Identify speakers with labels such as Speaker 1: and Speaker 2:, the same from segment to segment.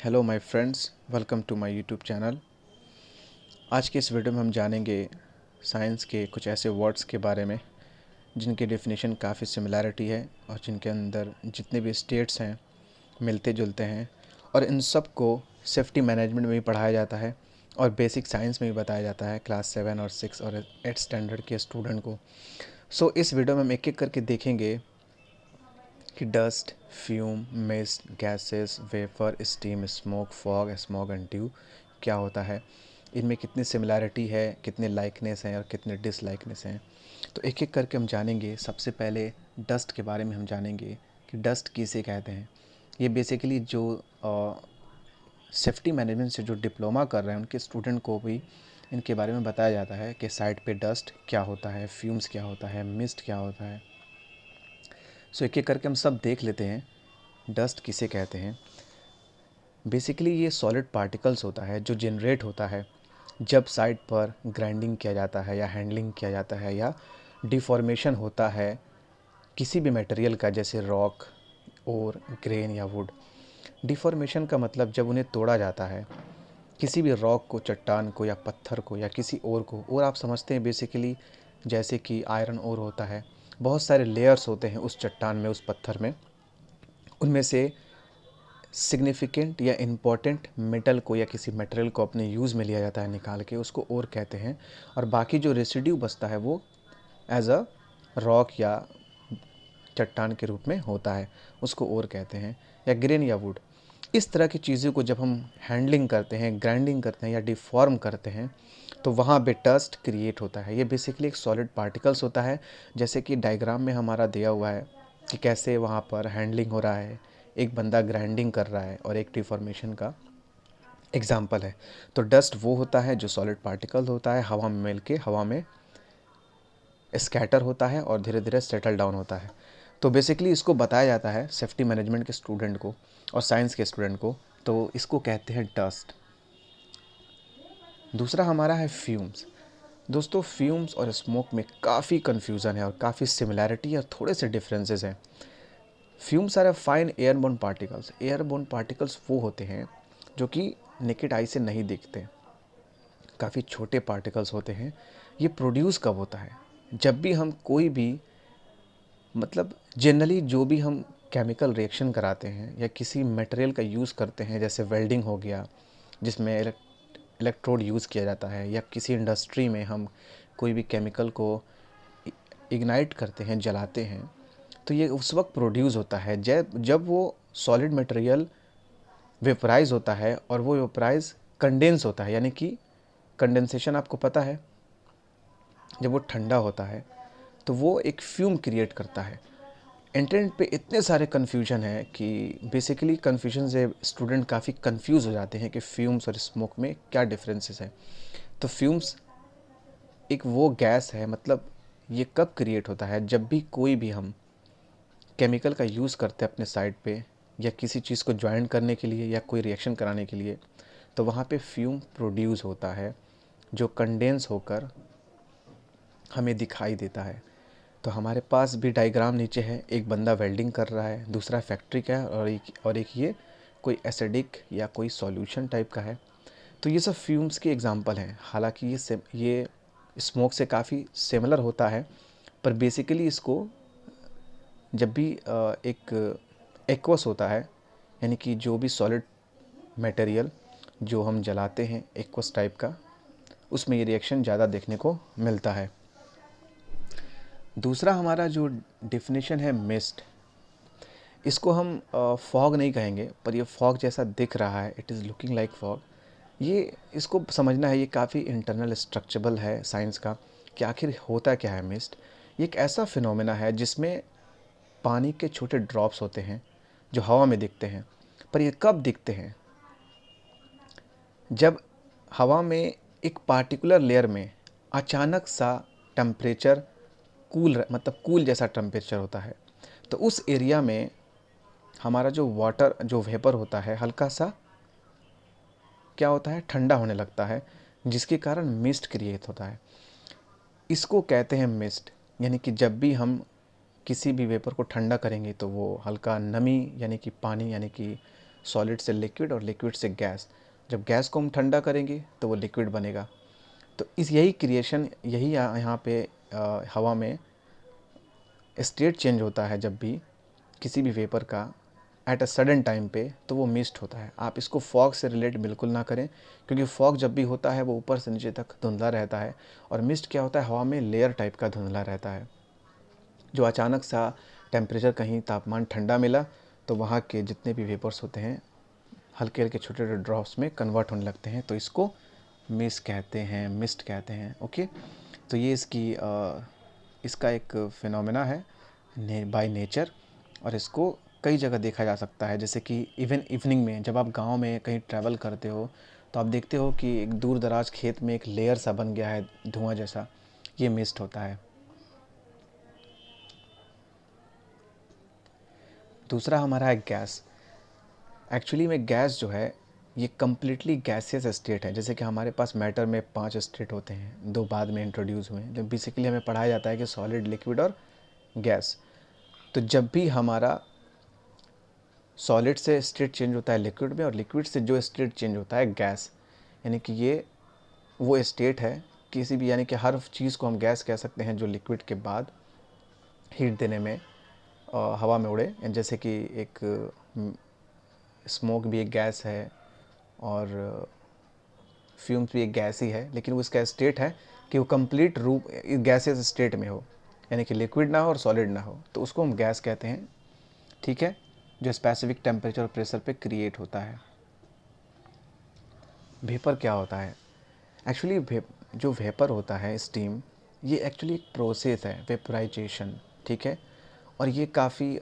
Speaker 1: Hello my friends, welcome to my YouTube channel. आज के इस वीडियो में हम जानेंगे साइंस के कुछ ऐसे वर्ड्स के बारे में जिनकी डेफिनेशन काफ़ी सिमिलैरिटी है और जिनके अंदर जितने भी स्टेट्स हैं मिलते जुलते हैं, और इन सब को सेफ्टी मैनेजमेंट में भी पढ़ाया जाता है और बेसिक साइंस में भी बताया जाता है क्लास 7 और 6 और 8 स्टैंडर्ड के स्टूडेंट को। इस वीडियो में हम एक एक करके देखेंगे कि dust, fume, mist, gases, vapour, steam, smoke, fog, smog and due क्या होता है, इनमें कितनी सिमिलैरिटी है, कितने लाइकनेस हैं और कितने डिसलाइकनेस हैं। तो एक एक करके हम जानेंगे। सबसे पहले डस्ट के बारे में हम जानेंगे कि डस्ट किसे कहते हैं। ये बेसिकली जो सेफ्टी मैनेजमेंट से जो डिप्लोमा कर रहे हैं उनके स्टूडेंट को भी इनके बारे में बताया जाता है कि साइड पे डस्ट क्या होता है, फ्यूम्स क्या होता है, मिस्ट क्या होता है। एक एक करके हम सब देख लेते हैं डस्ट किसे कहते हैं। बेसिकली ये सॉलिड पार्टिकल्स होता है जो जनरेट होता है जब साइड पर ग्राइंडिंग किया जाता है या हैंडलिंग किया जाता है या डिफॉर्मेशन होता है किसी भी मटेरियल का, जैसे रॉक और ग्रेन या वुड। डिफॉर्मेशन का मतलब जब उन्हें तोड़ा जाता है, किसी भी रॉक को, चट्टान को या पत्थर को या किसी और को। और आप समझते हैं बेसिकली जैसे कि आयरन ओर होता है, बहुत सारे लेयर्स होते हैं उस चट्टान में, उस पत्थर में। उनमें से सिग्निफिकेंट या इम्पॉर्टेंट मेटल को या किसी मटेरियल को अपने यूज़ में लिया जाता है निकाल के, उसको ओर कहते हैं। और बाकी जो रेसिड्यू बचता है वो एज अ रॉक या चट्टान के रूप में होता है, उसको ओर कहते हैं, या ग्रेन या वुड। इस तरह की चीज़ों को जब हम हैंडलिंग करते हैं, ग्राइंडिंग करते हैं या डिफॉर्म करते हैं तो वहाँ पे डस्ट क्रिएट होता है। ये बेसिकली एक सॉलिड पार्टिकल्स होता है, जैसे कि डायग्राम में हमारा दिया हुआ है कि कैसे वहाँ पर हैंडलिंग हो रहा है, एक बंदा ग्राइंडिंग कर रहा है और एक डिफॉर्मेशन का एग्जाम्पल है। तो डस्ट वो होता है जो सॉलिड पार्टिकल होता है, हवा में मिल के हवा में स्कैटर होता है और धीरे धीरे सेटल डाउन होता है। तो बेसिकली इसको बताया जाता है सेफ्टी मैनेजमेंट के स्टूडेंट को और साइंस के स्टूडेंट को, तो इसको कहते हैं डस्ट। दूसरा हमारा है फ्यूम्स। दोस्तों, फ्यूम्स और स्मोक में काफ़ी कन्फ्यूज़न है और काफ़ी सिमिलैरिटी और थोड़े से डिफरेंसेस हैं। Fumes are fine airborne particles. Airborne particles वो होते हैं जो कि नेकेड आई से नहीं दिखते, काफ़ी छोटे पार्टिकल्स होते हैं। ये प्रोड्यूस कब होता है, जब भी हम कोई भी, मतलब जनरली जो भी हम केमिकल रिएक्शन कराते हैं या किसी मटेरियल का यूज़ करते हैं, जैसे वेल्डिंग हो गया जिसमें इलेक्ट्रोड यूज़ किया जाता है, या किसी इंडस्ट्री में हम कोई भी केमिकल को इग्नाइट करते हैं, जलाते हैं, तो ये उस वक्त प्रोड्यूस होता है जब वो सॉलिड मटेरियल वेपराइज होता है और वो वेपराइज कंडेंस होता है। यानी कि कंडेंसेशन आपको पता है, जब वो ठंडा होता है तो वो एक फ्यूम क्रिएट करता है। इंटरनेट पे इतने सारे कन्फ्यूजन है कि बेसिकली कन्फ्यूजन से स्टूडेंट काफ़ी कंफ्यूज हो जाते हैं कि फ्यूम्स और स्मोक में क्या डिफरेंसेस हैं। तो फ्यूम्स एक वो गैस है, मतलब ये कब क्रिएट होता है, जब भी कोई भी हम केमिकल का यूज़ करते हैं अपने साइड पे या किसी चीज़ को ज्वाइन करने के लिए या कोई रिएक्शन कराने के लिए, तो वहाँ पे फ्यूम प्रोड्यूस होता है जो कंडेंस होकर हमें दिखाई देता है। तो हमारे पास भी डायग्राम नीचे है, एक बंदा वेल्डिंग कर रहा है, दूसरा फैक्ट्री का है और एक ये कोई एसिडिक या कोई सॉल्यूशन टाइप का है। तो ये सब फ्यूम्स के एग्जांपल हैं। हालांकि ये स्मोक से काफ़ी सिमिलर होता है, पर बेसिकली इसको जब भी एक एक्वस होता है, यानी कि जो भी सॉलिड मटेरियल जो हम जलाते हैं एक्वस टाइप का, उसमें ये रिएक्शन ज़्यादा देखने को मिलता है। दूसरा हमारा जो डिफिनेशन है मिस्ट, इसको हम फॉग नहीं कहेंगे, पर ये फॉग जैसा दिख रहा है, it is looking like fog. ये इसको समझना है, ये काफ़ी इंटरनल स्ट्रक्चरल है साइंस का कि आखिर होता क्या है मिस्ट। ये एक ऐसा फिनोमेना है जिसमें पानी के छोटे ड्रॉप्स होते हैं जो हवा में दिखते हैं। पर ये कब दिखते हैं, जब हवा में एक पार्टिकुलर लेयर में अचानक सा टेम्परेचर मतलब कूल जैसा टेम्परेचर होता है, तो उस एरिया में हमारा जो वाटर, जो वेपर होता है, हल्का सा क्या होता है, ठंडा होने लगता है, जिसके कारण मिस्ट क्रिएट होता है। इसको कहते हैं मिस्ट। यानी कि जब भी हम किसी भी वेपर को ठंडा करेंगे तो वो हल्का नमी, यानी कि पानी, यानी कि सॉलिड से लिक्विड और लिक्विड से गैस। जब गैस को हम ठंडा करेंगे तो वो लिक्विड बनेगा। तो इस यही क्रिएशन, यही यहाँ पे हवा में स्टेट चेंज होता है जब भी किसी भी वेपर का एट अ सडन टाइम पे, तो वो मिस्ट होता है। आप इसको फॉग से रिलेट बिल्कुल ना करें, क्योंकि फॉग जब भी होता है वो ऊपर से नीचे तक धुंधला रहता है, और मिस्ट क्या होता है, हवा में लेयर टाइप का धुंधला रहता है। जो अचानक सा टेम्परेचर, कहीं तापमान ठंडा मिला तो वहाँ के जितने भी वेपर्स होते हैं हल्के हल्के छोटे छोटे ड्रॉप्स में कन्वर्ट होने लगते हैं, तो इसको मिस्ट कहते हैं, मिस्ट कहते हैं। ओके, तो ये इसका एक फिनोमेना है बाय नेचर, और इसको कई जगह देखा जा सकता है। जैसे कि इवन इवनिंग में जब आप गांव में कहीं ट्रैवल करते हो तो आप देखते हो कि एक दूर दराज खेत में एक लेयर सा बन गया है धुआं जैसा, ये मिस्ट होता है। दूसरा हमारा है गैस। एक्चुअली में गैस जो है ये कम्प्लीटली गैसियस स्टेट है। जैसे कि हमारे पास मैटर में 5 स्टेट होते हैं, 2 बाद में इंट्रोड्यूस हुए हैं, जो बेसिकली हमें पढ़ाया जाता है कि सॉलिड, लिक्विड और गैस। तो जब भी हमारा सॉलिड से स्टेट चेंज होता है लिक्विड में, और लिक्विड से जो स्टेट चेंज होता है गैस, यानी कि ये वो स्टेट है किसी भी, यानी कि हर चीज़ को हम गैस कह सकते हैं जो लिक्विड के बाद हीट देने में हवा में उड़े। जैसे कि एक स्मोक भी एक गैस है, और फ्यूम्स भी एक गैस ही है, लेकिन वो इसका स्टेट है कि वो कंप्लीट रूप गैसेस स्टेट में हो, यानी कि लिक्विड ना हो और सॉलिड ना हो, तो उसको हम गैस कहते हैं। ठीक है, जो स्पेसिफिक टेम्परेचर और प्रेशर पे क्रिएट होता है। वेपर क्या होता है? एक्चुअली जो वेपर होता है, स्टीम, ये एक्चुअली एक प्रोसेस है, वेपराइजेशन। ठीक है, और ये काफ़ी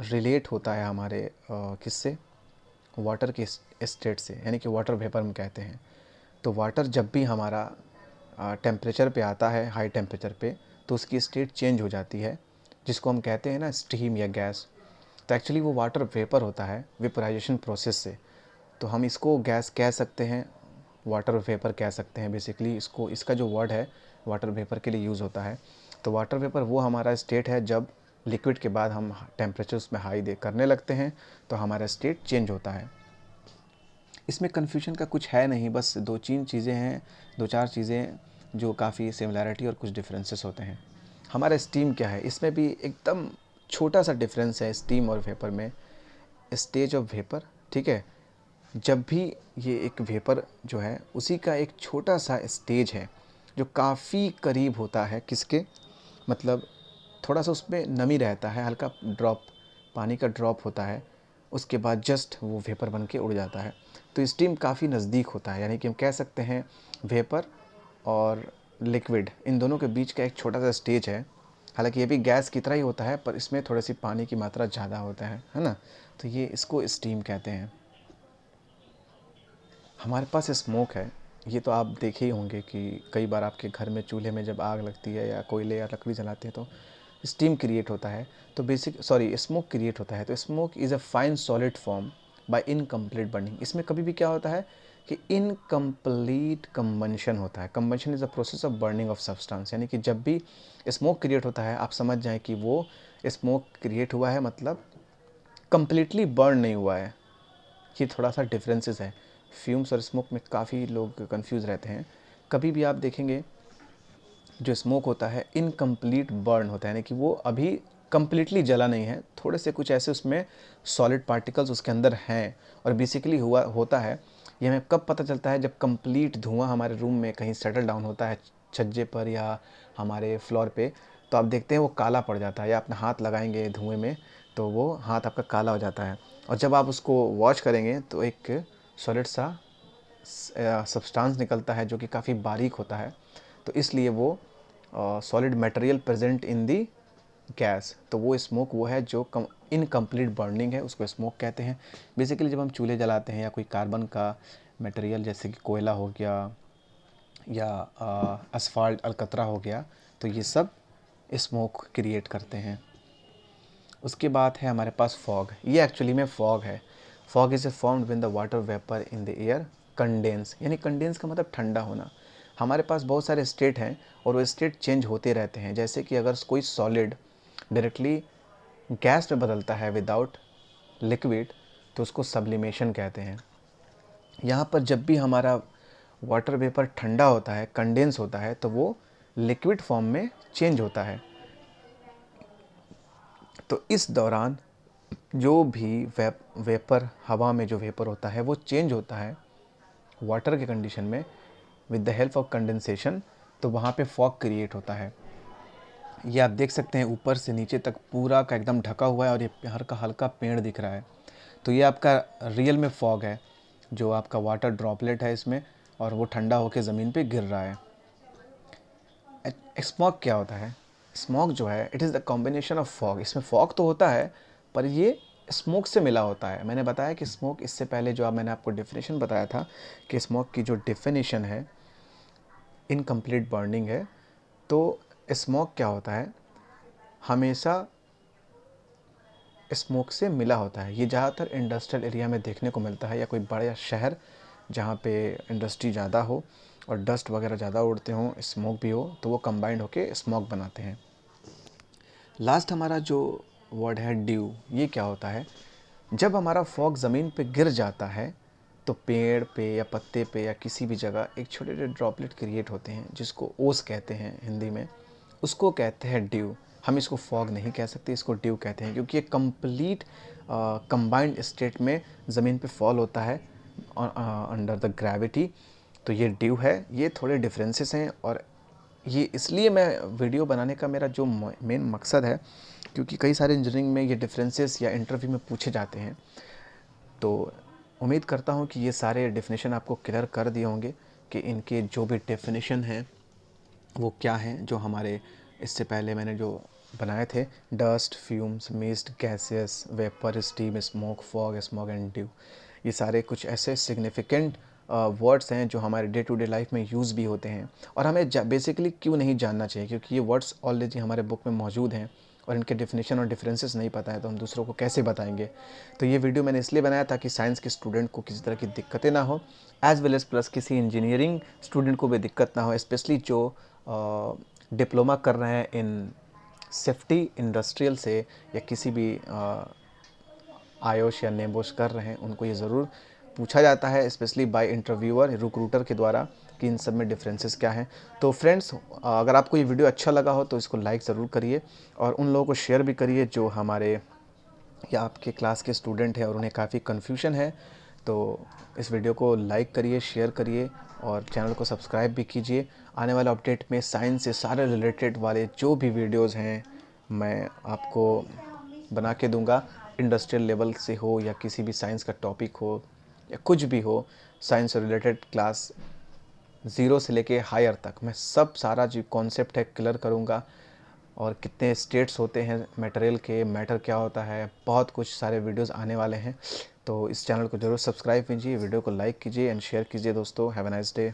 Speaker 1: रिलेट होता है हमारे किससे, वाटर के स्टेट से, यानी कि वाटर वेपर हम कहते हैं। तो वाटर जब भी हमारा टेम्परेचर पे आता है, हाई टेम्परेचर पे, तो उसकी स्टेट चेंज हो जाती है, जिसको हम कहते हैं ना स्टीम या गैस। तो एक्चुअली वो वाटर वेपर होता है वेपराइजेशन प्रोसेस से। तो हम इसको गैस कह सकते हैं, वाटर वेपर कह सकते हैं। बेसिकली इसको, इसका जो वर्ड है वाटर वेपर के लिए यूज़ होता है। तो वाटर वेपर वो हमारा स्टेट है जब लिक्विड के बाद हम टेम्परेचर उसमें हाई दे करने लगते हैं तो हमारा स्टेट चेंज होता है। इसमें कन्फ्यूजन का कुछ है नहीं, बस 2-3 चीज़ें हैं, 2-4 चीज़ें जो काफ़ी सिमिलैरिटी और कुछ डिफरेंसेस होते हैं। हमारा स्टीम क्या है, इसमें भी एकदम छोटा सा डिफरेंस है स्टीम और वेपर में। स्टेज ऑफ वेपर, ठीक है, जब भी ये एक वेपर जो है उसी का एक छोटा सा स्टेज है जो काफ़ी करीब होता है किसके, मतलब थोड़ा सा उसमें नमी रहता है, हल्का ड्रॉप, पानी का ड्रॉप होता है, उसके बाद जस्ट वो वेपर बन के उड़ जाता है। तो स्टीम काफ़ी नज़दीक होता है, यानी कि हम कह सकते हैं वेपर और लिक्विड, इन दोनों के बीच का एक छोटा सा स्टेज है। हालांकि ये भी गैस की तरह ही होता है, पर इसमें थोड़ी सी पानी की मात्रा ज़्यादा होता है ना। तो ये इसको स्टीम कहते हैं। हमारे पास स्मोक है, ये तो आप देखे ही होंगे कि कई बार आपके घर में चूल्हे में जब आग लगती है या कोयले या लकड़ी जलाते हैं तो स्टीम क्रिएट होता है, तो स्मोक क्रिएट होता है। तो smoke is a fine solid form by incomplete burning. इसमें कभी भी क्या होता है कि इनकम्प्लीट कंबंशन होता है। Combustion is a process of burning of substance, यानी कि जब भी स्मोक क्रिएट होता है आप समझ जाएं कि वो स्मोक क्रिएट हुआ है, मतलब कंप्लीटली बर्न नहीं हुआ है। ये थोड़ा सा डिफरेंसेस है। फ्यूम्स और स्मोक में काफ़ी लोग कंफ्यूज रहते हैं। कभी भी आप देखेंगे जो स्मोक होता है इनकम्प्लीट बर्न होता है, यानी कि वो अभी कम्प्लीटली जला नहीं है, थोड़े से कुछ ऐसे उसमें सॉलिड पार्टिकल्स उसके अंदर हैं। और बेसिकली होता है ये हमें कब पता चलता है, जब कंप्लीट धुआं हमारे रूम में कहीं सेटल डाउन होता है, छज्जे पर या हमारे फ्लोर पे, तो आप देखते हैं वो काला पड़ जाता है, या अपना हाथ लगाएंगे धुएं में तो वो हाथ आपका काला हो जाता है। और जब आप उसको वॉश करेंगे तो एक सॉलिड सा सब्सटेंस निकलता है जो कि काफ़ी बारीक होता है। तो इसलिए वो solid material present in the gas, तो वो स्मोक वो है जो इनकम्प्लीट बर्निंग है, उसको स्मोक कहते हैं। बेसिकली जब हम चूल्हे जलाते हैं या कोई कार्बन का मटेरियल जैसे कि कोयला हो गया या असफाल्ट अलकतरा हो गया, तो ये सब स्मोक क्रिएट करते हैं। उसके बाद है हमारे पास फॉग। ये एक्चुअली में फॉग है। Fog is a formed when the water vapour in the air condense, यानी कंडेंस का मतलब ठंडा होना। हमारे पास बहुत सारे स्टेट हैं और वो स्टेट चेंज होते रहते हैं। जैसे कि अगर कोई सॉलिड डायरेक्टली गैस में बदलता है विदाउट लिक्विड, तो उसको सब्लिमेशन कहते हैं। यहाँ पर जब भी हमारा वाटर वेपर ठंडा होता है, कंडेंस होता है, तो वो लिक्विड फॉर्म में चेंज होता है। तो इस दौरान जो भी वेपर, हवा में जो वेपर होता है वो चेंज होता है वाटर के कंडीशन में with the help of condensation, तो वहाँ पे फॉग क्रिएट होता है। ये आप देख सकते हैं ऊपर से नीचे तक पूरा का एकदम ढका हुआ है और ये हल्का हल्का पेड़ दिख रहा है। तो ये आपका रियल में फॉग है, जो आपका वाटर ड्रॉपलेट है इसमें, और वो ठंडा होकर ज़मीन पे गिर रहा है। स्मॉग क्या होता है? स्मॉग जो है, it is the combination of fog. इसमें फॉग तो होता है पर ये स्मोक से मिला होता है। मैंने बताया कि स्मोक, इससे पहले जो मैंने आपको डेफिनेशन बताया था कि स्मोक की जो डेफिनेशन है इनकम्प्लीट बर्निंग है। तो स्मोक क्या होता है? हमेशा स्मोक से मिला होता है। ये ज़्यादातर इंडस्ट्रियल एरिया में देखने को मिलता है, या कोई बड़ा शहर जहाँ पे इंडस्ट्री ज़्यादा हो और डस्ट वगैरह ज़्यादा उड़ते हों, स्मोक भी हो, तो वो कंबाइंड होके स्मोक बनाते हैं। लास्ट हमारा जो वर्ड है ड्यू, ये क्या होता है? जब हमारा फॉग ज़मीन पे गिर जाता है तो पेड़ पे या पत्ते पे या किसी भी जगह एक छोटे छोटे ड्रॉपलेट क्रिएट होते हैं, जिसको ओस कहते हैं हिंदी में, उसको कहते हैं ड्यू। हम इसको फॉग नहीं कह सकते, इसको ड्यू कहते हैं, क्योंकि ये कंप्लीट कंबाइंड स्टेट में ज़मीन पे फॉल होता है अंडर द ग्रेविटी। तो ये ड्यू है। ये थोड़े डिफरेंसेस हैं, और ये इसलिए मैं वीडियो बनाने का मेरा जो मेन मकसद है, क्योंकि कई सारे इंजीनियरिंग में ये डिफरेंसेस या इंटरव्यू में पूछे जाते हैं। तो उम्मीद करता हूँ कि ये सारे डेफिनेशन आपको क्लियर कर दिए होंगे कि इनके जो भी डेफिनेशन हैं वो क्या हैं, जो हमारे इससे पहले मैंने जो बनाए थे, dust, fumes, mist, gases, vapour, steam, smoke, fog, smog and due. ये सारे कुछ ऐसे सिग्निफिकेंट वर्ड्स हैं जो हमारे डे टू डे लाइफ में यूज़ भी होते हैं, और हमें बेसिकली क्यों नहीं जानना चाहिए, क्योंकि ये वर्ड्स ऑलरेडी हमारे बुक में मौजूद हैं और इनके डेफिनेशन और डिफरेंसेस नहीं पता है तो हम दूसरों को कैसे बताएंगे। तो ये वीडियो मैंने इसलिए बनाया ताकि साइंस के स्टूडेंट को किसी तरह की दिक्कतें ना हो, एज़ वेल एज़ प्लस किसी इंजीनियरिंग स्टूडेंट को भी दिक्कत ना हो, स्पेशली जो डिप्लोमा कर रहे हैं इन सेफ्टी इंडस्ट्रियल से, या किसी भी आयोश या नेबोश कर रहे हैं, उनको ये ज़रूर पूछा जाता है, स्पेशली बाय इंटरव्यूअर, रिक्रूटर के द्वारा, कि इन सब में डिफरेंसेस क्या हैं। तो फ्रेंड्स, अगर आपको ये वीडियो अच्छा लगा हो तो इसको लाइक ज़रूर करिए, और उन लोगों को शेयर भी करिए जो हमारे या आपके क्लास के स्टूडेंट हैं और उन्हें काफ़ी कन्फ्यूजन है। तो इस वीडियो को लाइक करिए, शेयर करिए, और चैनल को सब्सक्राइब भी कीजिए। आने वाले अपडेट में साइंस से सारे रिलेटेड वाले जो भी वीडियोज़ हैं मैं आपको बना के दूंगा, इंडस्ट्रियल लेवल से हो या किसी भी साइंस का टॉपिक हो या कुछ भी हो, साइंस से रिलेटेड क्लास 0 से लेके हायर तक मैं सब सारा जो कॉन्सेप्ट है क्लियर करूँगा, और कितने स्टेट्स होते हैं मटेरियल के, मैटर क्या होता है, बहुत कुछ सारे वीडियोस आने वाले हैं। तो इस चैनल को ज़रूर सब्सक्राइब कीजिए, वीडियो को लाइक कीजिए एंड शेयर कीजिए दोस्तों। Have a nice day.